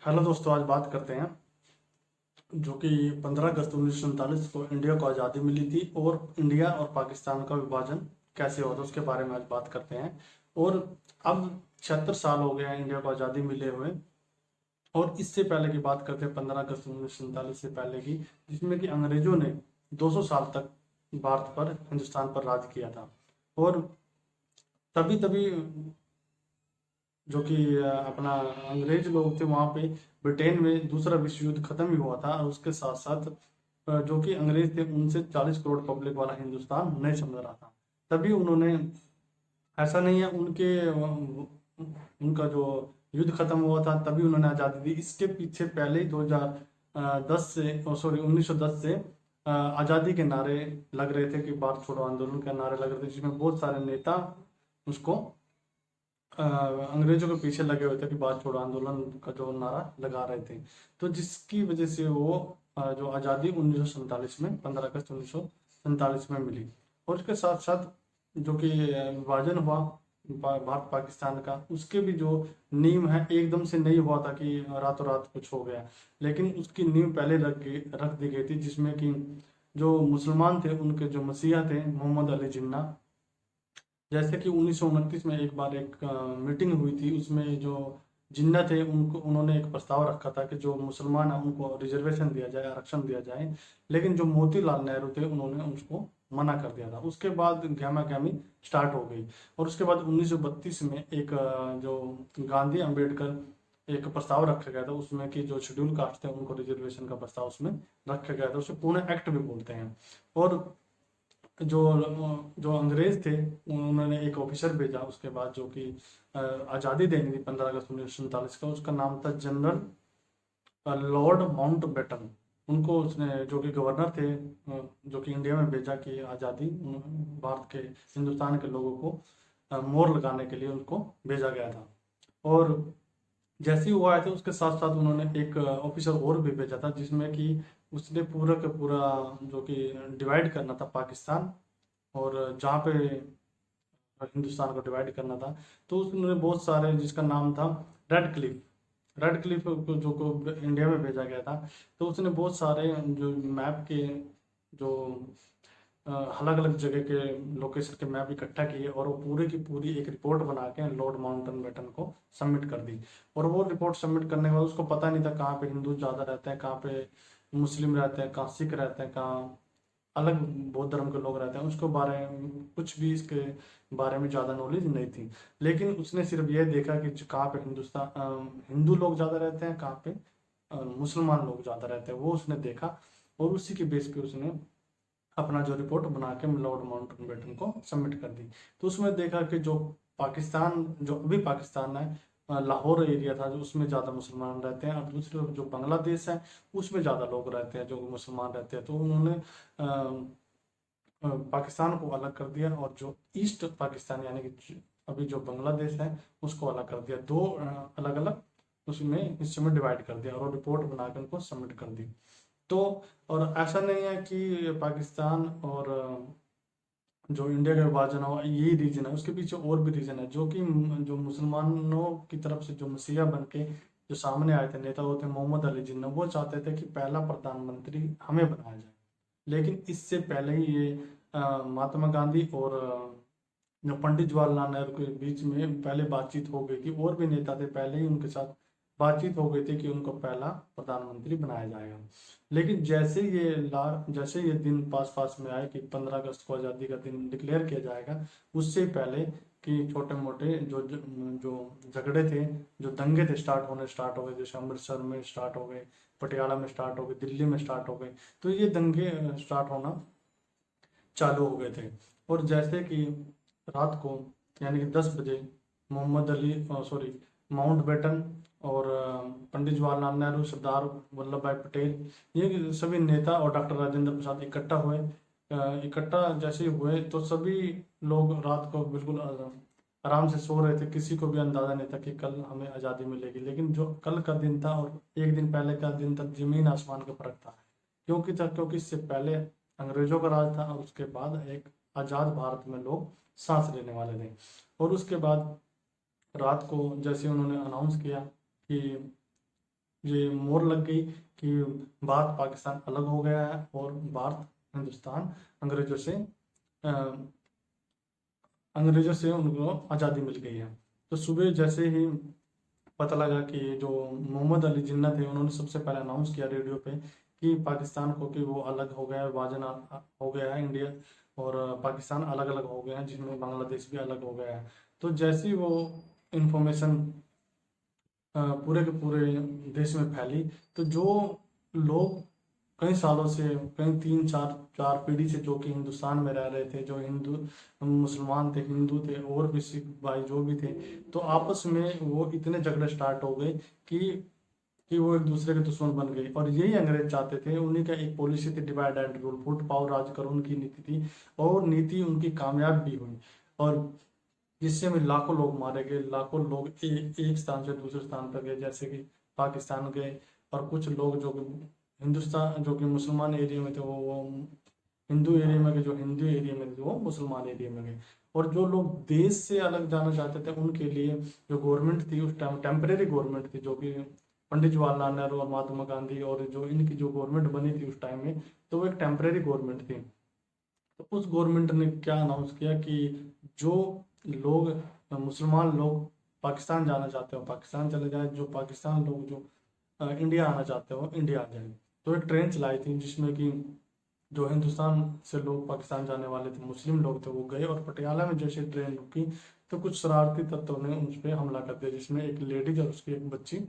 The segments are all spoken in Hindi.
हेलो दोस्तों, आज बात करते हैं जो कि 15 अगस्त 1947 को इंडिया को आज़ादी मिली थी और इंडिया और पाकिस्तान का विभाजन कैसे हुआ था उसके बारे में आज बात करते हैं। और अब 76 साल हो गए हैं इंडिया को आज़ादी मिले हुए। और इससे पहले की बात करते हैं 15 अगस्त 1947 से पहले की, जिसमें कि अंग्रेजों ने 200 साल तक भारत पर, हिंदुस्तान पर राज किया था। और तभी तभी जो कि अपना अंग्रेज लोग थे वहाँ पे ब्रिटेन में दूसरा विश्व युद्ध खत्म ही हुआ था। और उसके साथ साथ जो कि अंग्रेज थे उनसे 40 करोड़ पब्लिक वाला हिंदुस्तान नहीं समझ रहा था। तभी उन्होंने, ऐसा नहीं है उनके उनका जो युद्ध खत्म हुआ था तभी उन्होंने आज़ादी दी। इसके पीछे पहले ही 2010 से, सॉरी 1910 से आज़ादी के नारे लग रहे थे कि भारत छोड़ो आंदोलन के नारे लग रहे थे, जिसमें बहुत सारे नेता उसको अंग्रेजों के पीछे लगे हुए थे कि भारत छोड़ो आंदोलन का जो नारा लगा रहे थे। तो जिसकी वजह से वो जो आज़ादी 1947 में, 15 अगस्त 1947 में मिली। और उसके साथ साथ जो कि विभाजन हुआ भारत पाकिस्तान का, उसके भी जो नींव है एकदम से नहीं हुआ था कि रातों रात कुछ हो गया, लेकिन उसकी नींव पहले रख दी गई थी, जिसमें कि जो मुसलमान थे उनके जो मसीहा थे मोहम्मद अली जिन्ना। जैसे कि 1929 में एक बार एक मीटिंग हुई थी, उसमें जो जिन्ना थे उनको, उन्होंने एक प्रस्ताव रखा था कि जो मुसलमान हैं उनको रिजर्वेशन दिया जाए, आरक्षण दिया जाए। लेकिन जो मोतीलाल नेहरू थे उन्होंने उसको मना कर दिया था। उसके बाद गहमा गहमी स्टार्ट हो गई। और उसके बाद 1932 में एक जो गांधी अम्बेडकर एक प्रस्ताव रखा गया था, उसमें कि जो शेड्यूल कास्ट थे उनको रिजर्वेशन का प्रस्ताव उसमें रखा गया था। उसे पूर्ण एक्ट भी बोलते हैं। और जो जो अंग्रेज थे उन्होंने एक ऑफिसर भेजा उसके बाद, जो कि आज़ादी देनी थी 15 अगस्त 1947 का। उसका नाम था जनरल लॉर्ड माउंटबेटन। उनको उसने, जो कि गवर्नर थे, जो कि इंडिया में भेजा कि आज़ादी भारत के, हिंदुस्तान के लोगों को मोहर लगाने के लिए उनको भेजा गया था। और जैसे ही वो आए थे उसके साथ साथ उन्होंने एक ऑफिसर और भी भेजा था, जिसमें कि उसने पूरा का पूरा जो कि डिवाइड करना था पाकिस्तान, और जहाँ पे हिंदुस्तान को डिवाइड करना था। तो उसने बहुत सारे, जिसका नाम था रेड क्लिफ को, जो को इंडिया में भेजा गया था। तो उसने बहुत सारे जो मैप के, जो अलग अलग जगह के लोकेशन के मैप इकट्ठा किए, और वो पूरी की पूरी एक रिपोर्ट बना के लॉर्ड माउंटबेटन को सबमिट कर दी। और वो रिपोर्ट सबमिट करने के बाद उसको पता नहीं था कहाँ पे हिंदू ज़्यादा रहते हैं, कहाँ पे मुस्लिम रहते हैं, कहाँ सिख रहते हैं, कहाँ अलग बौद्ध धर्म के लोग रहते हैं। उसको बारे में कुछ भी, इसके बारे में ज़्यादा नॉलेज नहीं थी। लेकिन उसने सिर्फ ये देखा कि कहाँ पे हिंदू लोग ज़्यादा रहते हैं, कहाँ पे मुसलमान लोग ज़्यादा रहते हैं, वो उसने देखा। और उसी के बेस पे उसने अपना जो रिपोर्ट बना के लॉर्ड माउंटबेटन को सबमिट कर दी। तो उसमें देखा कि जो पाकिस्तान, जो अभी पाकिस्तान है, लाहौर एरिया था जो, उसमें ज़्यादा मुसलमान रहते हैं। और दूसरी तरफ जो बांग्लादेश है उसमें ज़्यादा लोग रहते हैं जो मुसलमान रहते हैं। तो उन्होंने पाकिस्तान को अलग कर दिया, और जो ईस्ट पाकिस्तान यानी कि अभी जो बांग्लादेश है उसको अलग कर दिया। दो अलग अलग उसमें हिस्से में डिवाइड कर दिया, और रिपोर्ट बनाकर उनको सबमिट कर दी। तो और ऐसा नहीं है कि पाकिस्तान और जो इंडिया का विभाजन हो यही रीजन है, उसके पीछे और भी रीजन है। जो कि जो मुसलमानों की तरफ से जो मसीहा बन के जो सामने आए थे नेता, वो थे मोहम्मद अली जिन्ना। वो चाहते थे कि पहला प्रधानमंत्री हमें बनाया जाए। लेकिन इससे पहले ही ये महात्मा गांधी और जो पंडित जवाहरलाल नेहरू के बीच में पहले बातचीत हो गई थी, और भी नेता थे पहले ही उनके साथ बातचीत हो गई थी कि उनको पहला प्रधानमंत्री बनाया जाएगा। लेकिन जैसे ये दिन पास पास में आए कि 15 अगस्त को आज़ादी का दिन डिक्लेयर किया जाएगा, उससे पहले कि छोटे मोटे जो झगड़े थे, जो दंगे थे, स्टार्ट हो गए। जैसे अमृतसर में स्टार्ट हो गए, पटियाला में स्टार्ट हो गए, दिल्ली में स्टार्ट हो गए। तो ये दंगे स्टार्ट होना चालू हो गए थे। और जैसे कि रात को, यानी कि 10 बजे, मोहम्मद अली, सॉरी, माउंटबेटन और पंडित जवाहरलाल नेहरू, सरदार वल्लभ भाई पटेल, ये सभी नेता और डॉक्टर राजेंद्र प्रसाद इकट्ठा हुए। इकट्ठा जैसे ही हुए तो सभी लोग रात को बिल्कुल आराम से सो रहे थे। किसी को भी अंदाजा नहीं था कि कल हमें आज़ादी मिलेगी। लेकिन जो कल का दिन था और एक दिन पहले का दिन था, जमीन आसमान का फर्क था। क्योंकि इससे पहले अंग्रेजों का राज था, और उसके बाद एक आज़ाद भारत में लोग सांस लेने वाले थे। और उसके बाद रात को जैसे उन्होंने अनाउंस किया कि ये मोहर लग गई कि भारत पाकिस्तान अलग हो गया है और भारत हिंदुस्तान अंग्रेजों से अंग्रेजों से उनको आज़ादी मिल गई है। तो सुबह जैसे ही पता लगा कि जो मोहम्मद अली जिन्ना थे, उन्होंने सबसे पहले अनाउंस किया रेडियो पे कि पाकिस्तान को, कि वो अलग हो गया है, विभाजन हो गया है इंडिया और पाकिस्तान अलग अलग हो गए हैं, जिसमें बांग्लादेश भी अलग हो गया है। तो जैसे ही वो इंफॉर्मेशन पूरे के पूरे देश में फैली, तो जो लोग कई सालों से, कई तीन चार चार पीढ़ी से जो कि हिंदुस्तान में रह रहे थे, जो हिंदू मुसलमान थे, हिंदू थे और भी सिख भाई जो भी थे, तो आपस में वो इतने झगड़े स्टार्ट हो गए कि वो एक दूसरे के दुश्मन बन गए। और यही अंग्रेज चाहते थे, उन्हीं का एक पॉलिसी थी, डिवाइड एंड रूल, फुट पावर राज करो, उनकी नीति थी और नीति उनकी कामयाब भी हुई। और जिससे में लाखों लोग मारे गए, लाखों लोग एक स्थान से दूसरे स्थान पर गए, जैसे कि पाकिस्तान गए। और कुछ लोग जो कि हिंदुस्तान, जो कि मुसलमान एरिया में थे, वो हिंदू एरिया में गए, जो हिंदू एरिया में थे वो मुसलमान एरिया में गए। और जो लोग देश से अलग जाना चाहते थे, उनके लिए जो गवर्नमेंट थी उस टाइम, टेम्परेरी गवर्नमेंट थी, जो कि पंडित जवाहरलाल नेहरू और महात्मा गांधी और जो इनकी जो गवर्नमेंट बनी थी उस टाइम में, तो वो एक टेम्परेरी गवर्नमेंट थी। तो उस गवर्नमेंट ने क्या अनाउंस किया कि जो लोग, मुसलमान लोग पाकिस्तान जाना चाहते हो पाकिस्तान चले जाए, जो पाकिस्तान लोग जो इंडिया आना चाहते हो इंडिया आ जाए। तो एक ट्रेन चलाई थी जिसमें कि जो हिंदुस्तान से लोग पाकिस्तान जाने वाले थे, मुस्लिम लोग थे, वो गए। और पटियाला में जैसे ट्रेन रुकी, तो कुछ शरारती तत्वों ने उस पर हमला कर दिया, जिसमें एक लेडीज और उसकी एक बच्ची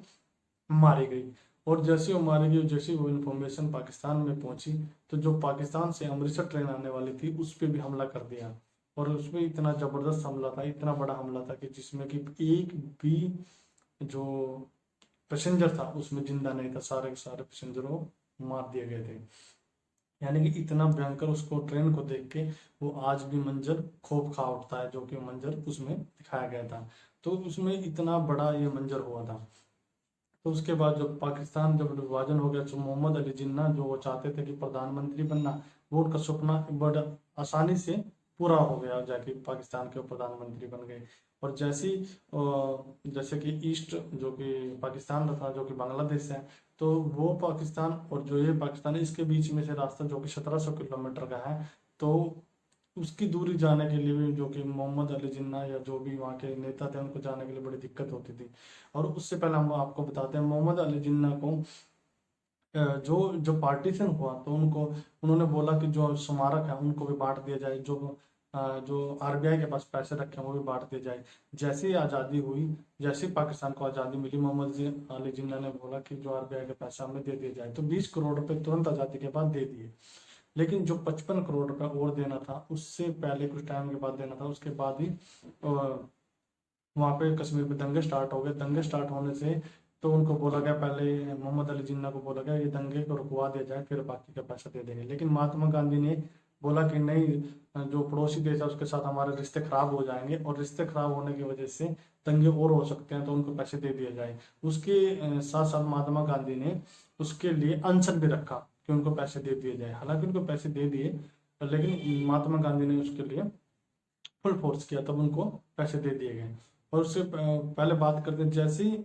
मारी गई। और जैसे वो मारी गई, जैसे वो इन्फॉर्मेशन पाकिस्तान में पहुंची, तो जो पाकिस्तान से अमृतसर ट्रेन आने वाली थी उस पर भी हमला कर दिया। और उसमें इतना ज़बरदस्त हमला था, इतना बड़ा हमला था कि जिसमें कि एक भी जो पैसेंजर था उसमें जिंदा नहीं था, सारे के सारे पैसेंजर वो मार दिए गए थे। यानी कि इतना भयंकर, उसको ट्रेन को देख के वो आज भी मंजर खौफ खा उठता है, जो कि मंजर उसमें दिखाया गया था। तो उसमें इतना बड़ा ये मंजर हुआ था। तो उसके बाद जब पाकिस्तान जब विभाजन हो गया, तो मोहम्मद अली जिन्ना जो वो चाहते थे कि प्रधानमंत्री बनना, वो उनका सपना बड़ा आसानी से पूरा हो गया, जाके पाकिस्तान के प्रधानमंत्री बन गए। और जैसे कि ईस्ट जो कि पाकिस्तान था, जो कि बांग्लादेश है, तो वो पाकिस्तान और जो ये पाकिस्तान है, इसके बीच में से रास्ता जो कि 1700 किलोमीटर का है। तो उसकी दूरी जाने के लिए भी, जो कि मोहम्मद अली जिन्ना या जो भी वहाँ के नेता थे, उनको जाने के लिए बड़ी दिक्कत होती थी। और उससे पहले हम आपको बताते हैं, मोहम्मद अली जिन्ना को जो जो पार्टीशन हुआ, तो उनको उन्होंने बोला कि जो स्मारक है उनको भी बांट दिया जाए, जो आरबीआई के पास पैसे रखे हैं वो भी बांट दिए जाए। जैसे ही आज़ादी हुई, जैसे ही पाकिस्तान को आज़ादी मिली, अली जिन्ना ने बोला कि जो आरबीआई का पैसा हमें दे दिया जाए। तो 20 करोड़ रुपए तुरंत आज़ादी के बाद दे दिए। लेकिन जो 55 करोड़ रुपए और देना था, उससे पहले कुछ टाइम के बाद देना था, उसके बाद ही वहाँ पे कश्मीर में दंगे स्टार्ट हो गए। दंगे स्टार्ट होने से तो उनको बोला गया, पहले मोहम्मद अली जिन्ना को बोला गया ये दंगे को रुकवा दिया जाए, फिर बाकी का पैसा दे देंगे। लेकिन महात्मा गांधी ने बोला कि नहीं, जो पड़ोसी देश है उसके साथ हमारे रिश्ते खराब हो जाएंगे, और रिश्ते खराब होने की वजह से दंगे और हो सकते हैं, तो उनको पैसे दे दिए जाए। उसके साथ साथ महात्मा गांधी ने उसके लिए अनशन भी रखा कि उनको पैसे दे दिए जाए। हालांकि उनको पैसे दे दिए, लेकिन महात्मा गांधी ने उसके लिए फुल फोर्स किया, तब उनको पैसे दे दिए गए। और उससे पहले बात करते हैं, जैसे ही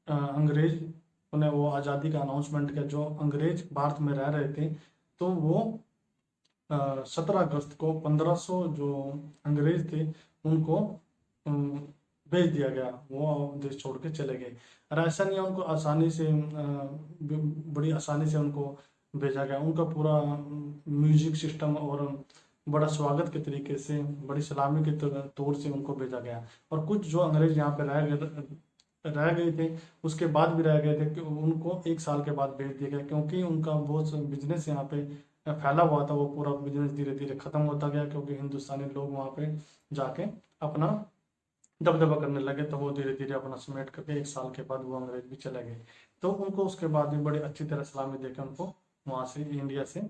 अंग्रेज ने वो आज़ादी का अनाउंसमेंट किया, जो अंग्रेज भारत में रह रहे थे, तो वो 17 अगस्त को 1500 जो अंग्रेज थे उनको भेज दिया गया, वो देश छोड़ के चले गए। और ऐसा नहीं है, उनको आसानी से बड़ी आसानी से उनको भेजा गया। उनका पूरा म्यूजिक सिस्टम और बड़ा स्वागत के तरीके से, बड़ी सलामी के तौर से उनको भेजा गया। और कुछ जो अंग्रेज यहाँ पे रह गए थे, उसके बाद भी रह गए थे, कि उनको 1 साल के बाद भेज दिया गया, क्योंकि उनका बहुत बिजनेस यहाँ पे फैला हुआ था। वो पूरा बिजनेस धीरे धीरे खत्म होता गया, क्योंकि हिंदुस्तानी लोग वहाँ पे जाके अपना दबदबा करने लगे। तो वो धीरे धीरे अपना समेट करके 1 साल के बाद वो अंग्रेज भी चले गए। तो उनको उसके बाद भी बड़ी अच्छी तरह सलामी देकर उनको वहाँ से, इंडिया से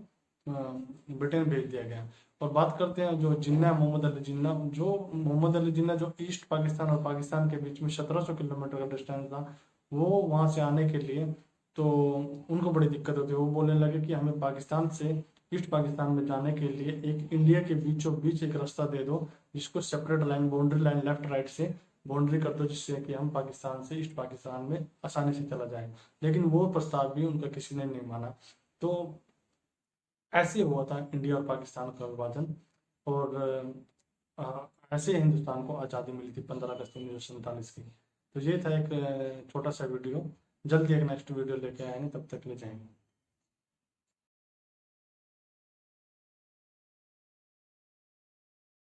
ब्रिटेन भेज दिया गया। और बात करते हैं जो जिन्ना, मोहम्मद अली जिन्ना, जो ईस्ट पाकिस्तान और पाकिस्तान के बीच में 1700 किलोमीटर का डिस्टेंस था, वो वहाँ से आने के लिए तो उनको बड़ी दिक्कत होती है। वो बोलने लगे कि हमें पाकिस्तान से ईस्ट पाकिस्तान में जाने के लिए एक इंडिया के बीचों बीच एक रास्ता दे दो, जिसको separate line, boundary line left right से बाउंड्री कर दो जिससे कि हम पाकिस्तान से ईस्ट पाकिस्तान में आसानी से चला जाए। लेकिन वो प्रस्ताव भी उनका किसी ने नहीं माना। तो ऐसे हुआ था इंडिया और पाकिस्तान का विभाजन। और ऐसे हिंदुस्तान को आज़ादी मिली थी 15 अगस्त 1947 की। तो ये था एक छोटा सा वीडियो। जल्दी एक नेक्स्ट वीडियो लेके आएंगे, तब तक ले जाएंगे।